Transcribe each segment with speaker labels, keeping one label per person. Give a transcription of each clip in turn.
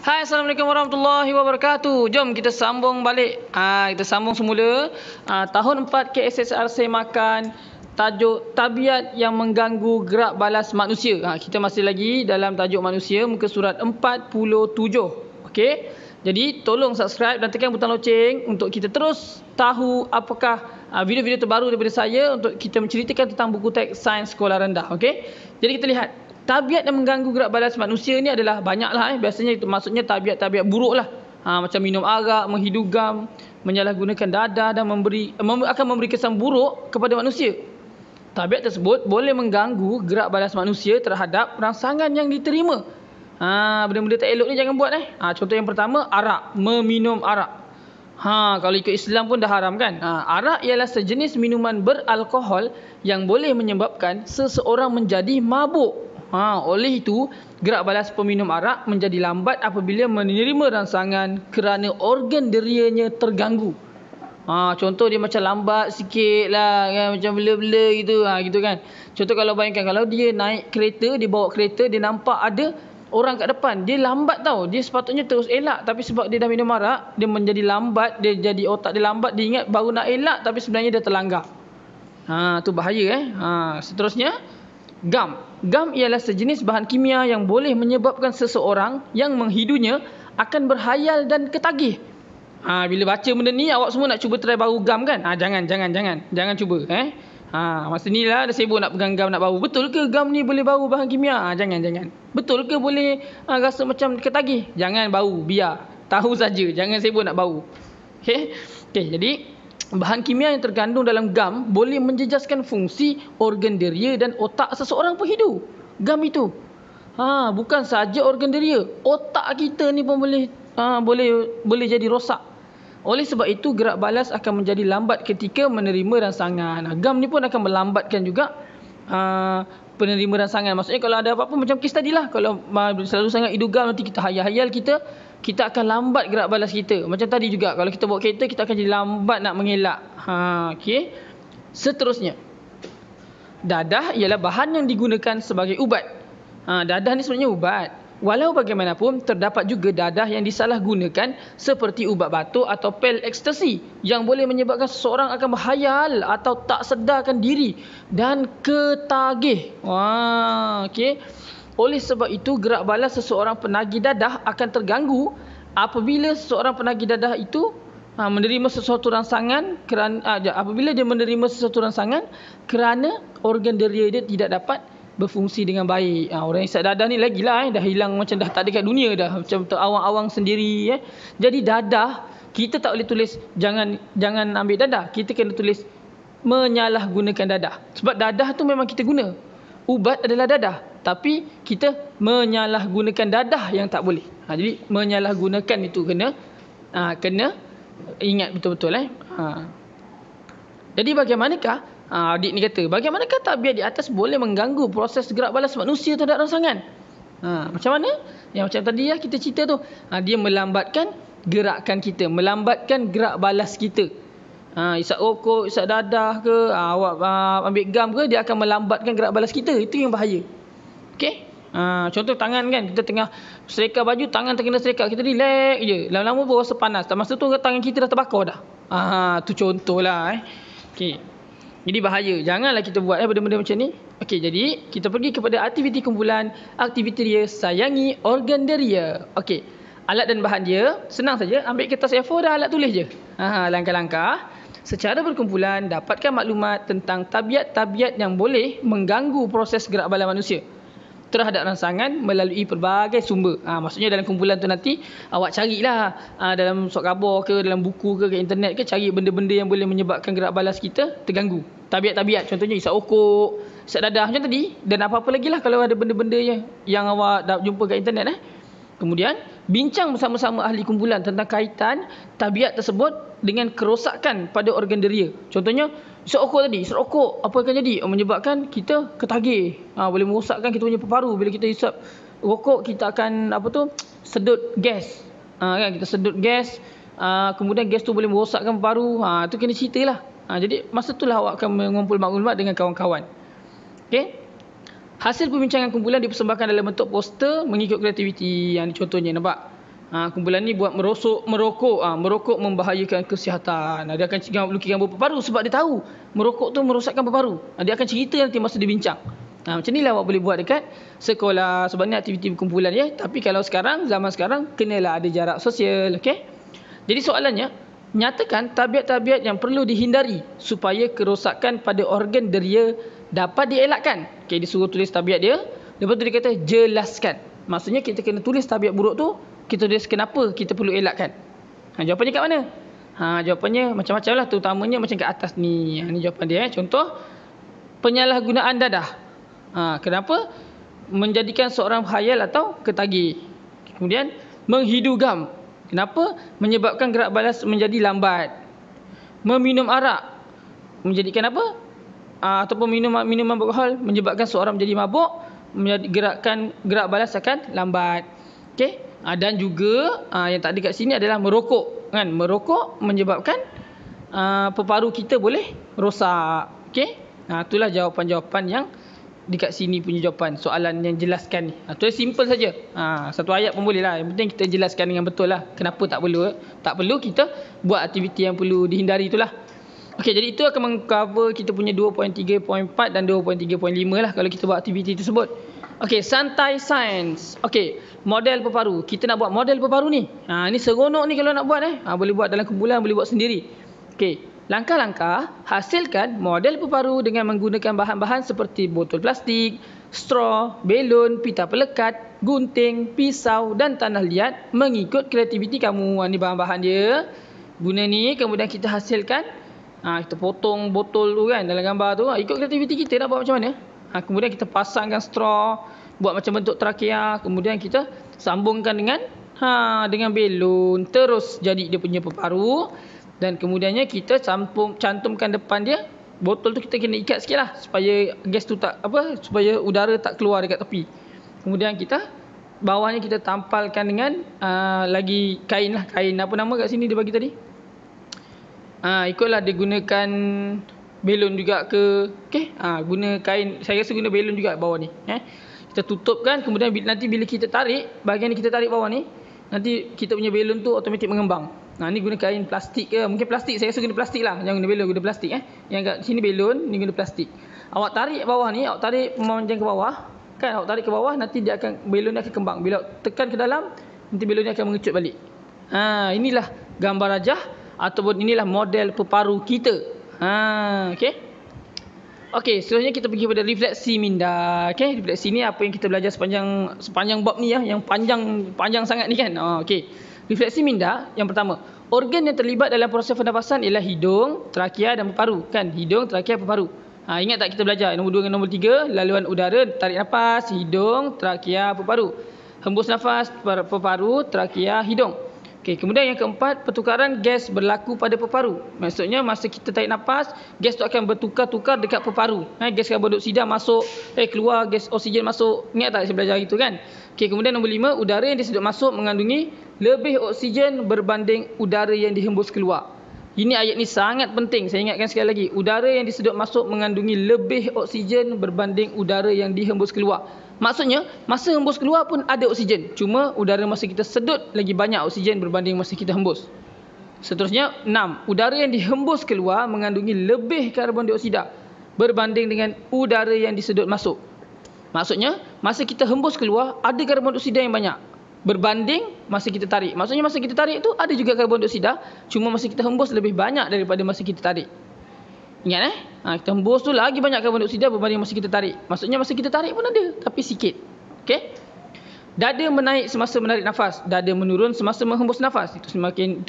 Speaker 1: Hai, Assalamualaikum warahmatullahi wabarakatuh. Jom kita sambung balik. Kita sambung semula. Tahun 4 KSSRC Makan. Tajuk tabiat yang mengganggu gerak balas manusia. Kita masih lagi dalam tajuk manusia, muka surat 47. Okey. Jadi tolong subscribe dan tekan butang loceng untuk kita terus tahu apakah video-video terbaru daripada saya untuk kita menceritakan tentang buku teks sains sekolah rendah. Okey. Jadi kita lihat. Tabiat yang mengganggu gerak balas manusia ni adalah banyaklah. Biasanya itu maksudnya tabiat-tabiat buruk lah. Macam minum arak, menghidu gam, menyalahgunakan dadah dan akan memberi kesan buruk kepada manusia. Tabiat tersebut boleh mengganggu gerak balas manusia terhadap rangsangan yang diterima. Benda-benda tak elok ni jangan buat. Contoh yang pertama, arak. Meminum arak. Kalau ikut Islam pun dah haram kan. Arak ialah sejenis minuman beralkohol yang boleh menyebabkan seseorang menjadi mabuk. Oleh itu, gerak balas peminum arak menjadi lambat apabila menerima rangsangan kerana organ derianya terganggu. Contoh dia macam lambat sikit lah, kan? Macam bela-bela gitu, gitu kan. Contoh kalau bayangkan, kalau dia naik kereta, dia bawa kereta, dia nampak ada orang kat depan, dia lambat tau. Dia sepatutnya terus elak, tapi sebab dia dah minum arak, dia menjadi lambat, dia jadi otak dia lambat, dia ingat baru nak elak, tapi sebenarnya dia terlanggar. Tu bahaya. Seterusnya, gam. Gam ialah sejenis bahan kimia yang boleh menyebabkan seseorang yang menghidunya akan berhayal dan ketagih. Bila baca benda ni, awak semua nak cuba try bau gam kan? Jangan cuba. Masa ni lah dah sibuk nak pegang gam, nak bau. Betul ke gam ni boleh bau bahan kimia? Jangan. Betul ke boleh rasa macam ketagih? Jangan bau, biar. Tahu saja, jangan sibuk nak bau. Okey, jadi bahan kimia yang terkandung dalam gam boleh menjejaskan fungsi organ deria dan otak seseorang penghidu. Gam itu. Bukan saja organ deria, otak kita ni pun boleh jadi rosak. Oleh sebab itu, gerak balas akan menjadi lambat ketika menerima rangsangan. Gam ni pun akan melambatkan juga penerima rangsangan. Maksudnya kalau ada apa-apa macam kes tadilah, kalau selalu sangat hidu gam, nanti kita hayal-hayal kita akan lambat gerak balas kita. Macam tadi juga, kalau kita bawa kereta, kita akan jadi lambat nak mengelak. Okey. Seterusnya, dadah ialah bahan yang digunakan sebagai ubat. Dadah ni sebenarnya ubat. Walau bagaimanapun, terdapat juga dadah yang disalahgunakan seperti ubat batuk atau pil ekstasi yang boleh menyebabkan seseorang akan berhayal atau tak sedarkan diri dan ketagih. Okey. Oleh sebab itu, gerak balas seseorang penagih dadah akan terganggu apabila seseorang penagih dadah itu menerima sesuatu rangsangan kerana organ deria dia tidak dapat berfungsi dengan baik. Orang yang isap dadah ni lagilah dah hilang, macam dah tak ada kat dunia dah, macam terawang-awang sendiri. Jadi dadah, kita tak boleh tulis jangan ambil dadah. Kita kena tulis menyalahgunakan dadah. Sebab dadah tu memang kita guna. Ubat adalah dadah, tapi kita menyalahgunakan dadah yang tak boleh. Jadi menyalahgunakan itu kena ingat betul-betul. Jadi bagaimanakah adik ni kata, bagaimanakah tabiat di atas boleh mengganggu proses gerak balas manusia terhadap rangsangan? Macam mana? Yang macam tadi kita cerita tu, dia melambatkan gerakan kita, melambatkan gerak balas kita. Isap rokok, isap dadah ke, awak ambil gam ke, dia akan melambatkan gerak balas kita. Itu yang bahaya. Okey? Contoh tangan kan, kita tengah serika baju, tangan terkena serika, kita relax je, lama-lama baru rasa panas. Masa tu tangan kita dah terbakar dah. Tu contohlah. Okey. Jadi bahaya. Janganlah kita buat benda-benda macam ni. Okey, jadi kita pergi kepada aktiviti kumpulan. Aktiviti dia, sayangi organ deria. Okey. Alat dan bahan dia senang saja, ambil kertas A4 dah alat tulis je. Langkah-langkah. Secara berkumpulan, dapatkan maklumat tentang tabiat-tabiat yang boleh mengganggu proses gerak balas manusia terhadap rangsangan melalui pelbagai sumber. Maksudnya dalam kumpulan tu nanti awak carilah dalam surat khabar ke, dalam buku ke, kat internet ke, cari benda-benda yang boleh menyebabkan gerak balas kita terganggu. Tabiat-tabiat, contohnya isap rokok, isap dadah macam tadi, dan apa-apa lagi lah kalau ada benda-benda yang awak dah jumpa kat internet. Kemudian, bincang bersama-sama ahli kumpulan tentang kaitan tabiat tersebut dengan kerosakan pada organ deria. Contohnya, isap rokok tadi. Isap rokok, apa akan jadi? Menyebabkan kita ketagih. Boleh merosakkan kita punya paru-paru. Bila kita isap rokok, kita akan sedut gas. Kita sedut gas. Kemudian gas tu boleh merosakkan paru. Tu kena cerita lah. Jadi, masa tu lah awak akan mengumpul maklumat dengan kawan-kawan. Okey? Hasil perbincangan kumpulan dipersembahkan dalam bentuk poster mengikut kreativiti. Yang contohnya nampak. Kumpulan ni buat merokok membahayakan kesihatan. Dia akan lukis gambar paru sebab dia tahu merokok tu merosakkan paru. Dia akan cerita nanti masa dia bincang. Macam ni lah awak boleh buat dekat sekolah sebab ni aktiviti kumpulan ya. Tapi kalau zaman sekarang kenalah ada jarak sosial, okey. Jadi soalannya, nyatakan tabiat-tabiat yang perlu dihindari supaya kerosakan pada organ deria dapat dielakkan. Okey, dia suruh tulis tabiat dia. Lepas tu dia kata jelaskan. Maksudnya kita kena tulis tabiat buruk tu, kita tulis kenapa kita perlu elakkan. Jawapannya kat mana? Jawapannya macam-macam lah. Terutamanya macam kat atas ni. Ni jawapan dia. Contoh, penyalahgunaan dadah. Kenapa? Menjadikan seorang khayal atau ketagih. Kemudian, menghidugam. Kenapa? Menyebabkan gerak balas menjadi lambat. Meminum arak. Menjadikan apa? Ataupun minuman beralkohol menyebabkan seorang menjadi mabuk. Gerak balas akan lambat. Okey? Dan juga yang tak ada kat sini adalah merokok. Kan? Merokok menyebabkan paru kita boleh rosak. Okey? Itulah jawapan-jawapan yang dekat sini punya jawapan soalan yang jelaskan ni. Itu simple saja. Satu ayat pun boleh lah. Yang penting kita jelaskan dengan betul lah. Kenapa tak perlu kita buat aktiviti yang perlu dihindari itulah. Okey, jadi itu akan mengcover kita punya 2.3.4 dan 2.3.5 lah kalau kita buat aktiviti tersebut. Okey, santai sains. Okey, model peparu. Kita nak buat model peparu ni. Ni seronok ni kalau nak buat boleh buat dalam kumpulan, boleh buat sendiri. Okey. Langkah-langkah, hasilkan model peparu dengan menggunakan bahan-bahan seperti botol plastik, straw, belon, pita pelekat, gunting, pisau dan tanah liat mengikut kreativiti kamu. Ni bahan-bahan dia. Guna ni, kemudian kita hasilkan. Kita potong botol tu kan dalam gambar tu. Ikut kreativiti kita nak buat macam mana. Kemudian kita pasangkan straw, buat macam bentuk trakea. Kemudian kita sambungkan dengan belon. Terus jadi dia punya peparu. Dan kemudiannya kita cantumkan depan dia. Botol tu kita kena ikat sikit lah supaya gas tu supaya udara tak keluar dekat tepi. Kemudian bawahnya kita tampalkan dengan lagi kain lah. Kain apa nama kat sini dia bagi tadi? Ikutlah dia gunakan belon juga ke. Okey, guna kain. Saya rasa guna belon juga bawah ni. Kita tutupkan. Kemudian nanti bila kita tarik, bahagian ni kita tarik bawah ni, nanti kita punya belon tu automatik mengembang. Ni guna kain plastik ke? Mungkin plastik. Saya rasa guna plastik lah. Jangan guna belon, guna plastik. Yang kat sini belon, ni guna plastik. Awak tarik bawah ni, awak tarik memanjang ke bawah. Kan awak tarik ke bawah, nanti belon dia akan kembang. Bila tekan ke dalam, nanti belon dia akan mengecut balik. Inilah gambar rajah ataupun inilah model peparu kita. Okey. Okey, seterusnya kita pergi pada refleksi minda. Okey, refleksi ni apa yang kita belajar sepanjang bab ni yang panjang sangat ni kan. Okey. Refleksi minda yang pertama, organ yang terlibat dalam proses pernafasan ialah hidung, trakea dan peparu. Kan? Hidung, trakea, peparu. Ingat tak kita belajar nombor 2 dengan nombor 3, laluan udara, tarik nafas, hidung, trakea, peparu. Hembus nafas, peparu, trakea, hidung. Okey, kemudian yang keempat, pertukaran gas berlaku pada peparu. Maksudnya masa kita tarik nafas, gas tu akan bertukar-tukar dekat peparu. Gas karbon dioksida masuk, keluar gas oksigen masuk. Ingat tak saya belajar itu kan? Okey, kemudian nombor 5, udara yang disedut masuk mengandungi lebih oksigen berbanding udara yang dihembus keluar. Ini ayat ni sangat penting. Saya ingatkan sekali lagi. Udara yang disedut masuk mengandungi lebih oksigen berbanding udara yang dihembus keluar. Maksudnya, masa hembus keluar pun ada oksigen. Cuma udara masa kita sedut lagi banyak oksigen berbanding masa kita hembus. Seterusnya, 6. Udara yang dihembus keluar mengandungi lebih karbon dioksida berbanding dengan udara yang disedut masuk. Maksudnya, masa kita hembus keluar ada karbon dioksida yang banyak berbanding masa kita tarik. Maksudnya masa kita tarik tu ada juga karbon dioksida, cuma masa kita hembus lebih banyak daripada masa kita tarik. Ingat kita hembus tu lagi banyak karbon dioksida berbanding masa kita tarik. Maksudnya masa kita tarik pun ada, tapi sikit. Okey. Dada menaik semasa menarik nafas, dada menurun semasa menghembus nafas. Itu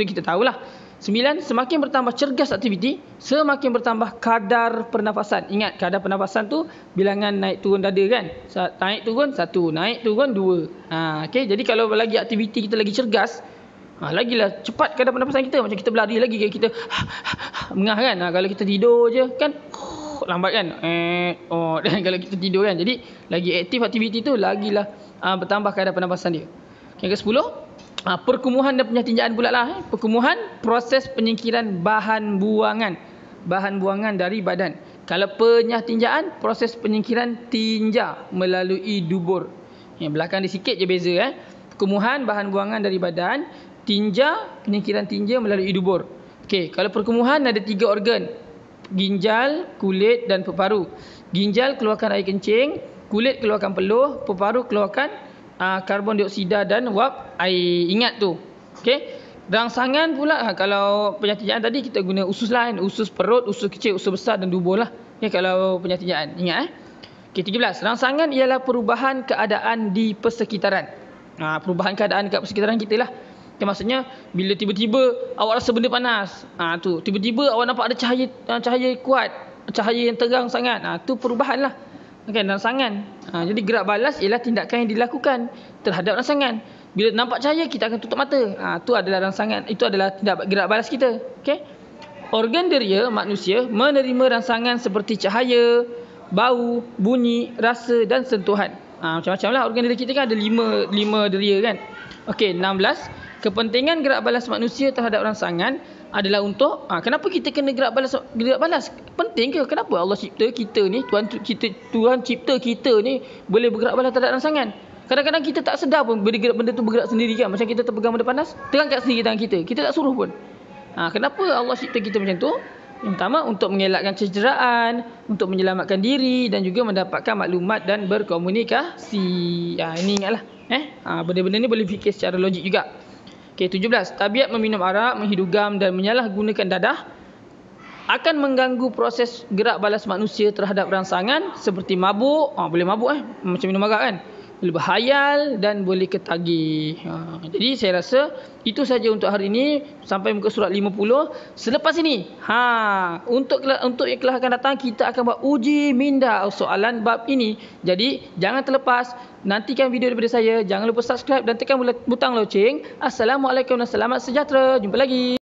Speaker 1: kita tahulah. 9. Semakin bertambah cergas aktiviti, semakin bertambah kadar pernafasan. Ingat, kadar pernafasan tu bilangan naik turun dada kan. Naik turun 1, naik turun 2. Okey, jadi kalau lagi aktiviti kita lagi cergas, lagilah cepat kadar pernafasan kita. Macam kita berlari lagi, kita mengah kan. Kalau kita tidur je kan lambat kan. Dan kalau kita tidur kan. Jadi lagi aktif aktiviti tu, lagilah bertambah kadar pernafasan dia. Yang ke-10, perkumuhan dan penyatinjaan pula lah. Perkumuhan, proses penyingkiran bahan buangan dari badan. Kalau penyah tinjaan, proses penyingkiran tinja melalui dubur. Belakang dia sikit je beza. Perkumuhan bahan buangan dari badan, tinja, penyingkiran tinja melalui dubur. Okey, kalau perkumuhan ada 3 organ. Ginjal, kulit dan peparu. Ginjal keluarkan air kencing, kulit keluarkan peluh, peparu keluarkan karbon dioksida dan wap air. Ingat tu. Okey. Rangsangan pula, kalau penyatinjaan tadi kita guna usus lah, usus perut, usus kecil, usus besar dan dubur lah. Okay, kalau penyatinjaan. Ingat Okay, 17. Rangsangan ialah perubahan keadaan di persekitaran. Perubahan keadaan kat persekitaran kita lah. Okay, maksudnya bila tiba-tiba awak rasa benda panas, tu tiba-tiba awak nampak ada cahaya kuat, cahaya yang terang sangat, tu perubahan lah. Okay, rangsangan. Jadi gerak balas ialah tindakan yang dilakukan terhadap rangsangan. Bila nampak cahaya, kita akan tutup mata. Itu adalah rangsangan. Itu adalah gerak balas kita. Okay? Organ deria manusia menerima rangsangan seperti cahaya, bau, bunyi, rasa dan sentuhan. Macam-macam lah. Organ deria kita kan ada 5 deria kan. Okey, 16. Kepentingan gerak balas manusia terhadap rangsangan adalah untuk kenapa kita kena gerak balas? Penting ke? Kenapa Allah cipta kita ni, Tuhan cipta kita ni boleh bergerak balas terhadap rangsangan? Kadang-kadang kita tak sedar pun benda tu bergerak sendiri kan. Macam kita terpegang benda panas, terangkat sendiri tangan kita. Kita tak suruh pun. Kenapa Allah cipta kita macam tu? Yang pertama, untuk mengelakkan cederaan, untuk menyelamatkan diri dan juga mendapatkan maklumat dan berkomunikasi. Ini ingatlah. Benda-benda ni boleh fikir secara logik juga. Okey, 17. Tabiat meminum arak, menghidu gam dan menyalahgunakan dadah akan mengganggu proses gerak balas manusia terhadap rangsangan seperti mabuk. Boleh mabuk macam minum arak kan. Boleh berhayal dan boleh ketagih. Jadi saya rasa itu saja untuk hari ini sampai muka surat 50. Selepas ini, untuk yang kelas akan datang kita akan buat uji minda soalan bab ini. Jadi jangan terlepas, nantikan video daripada saya. Jangan lupa subscribe dan tekan butang loceng. Assalamualaikum dan selamat sejahtera. Jumpa lagi.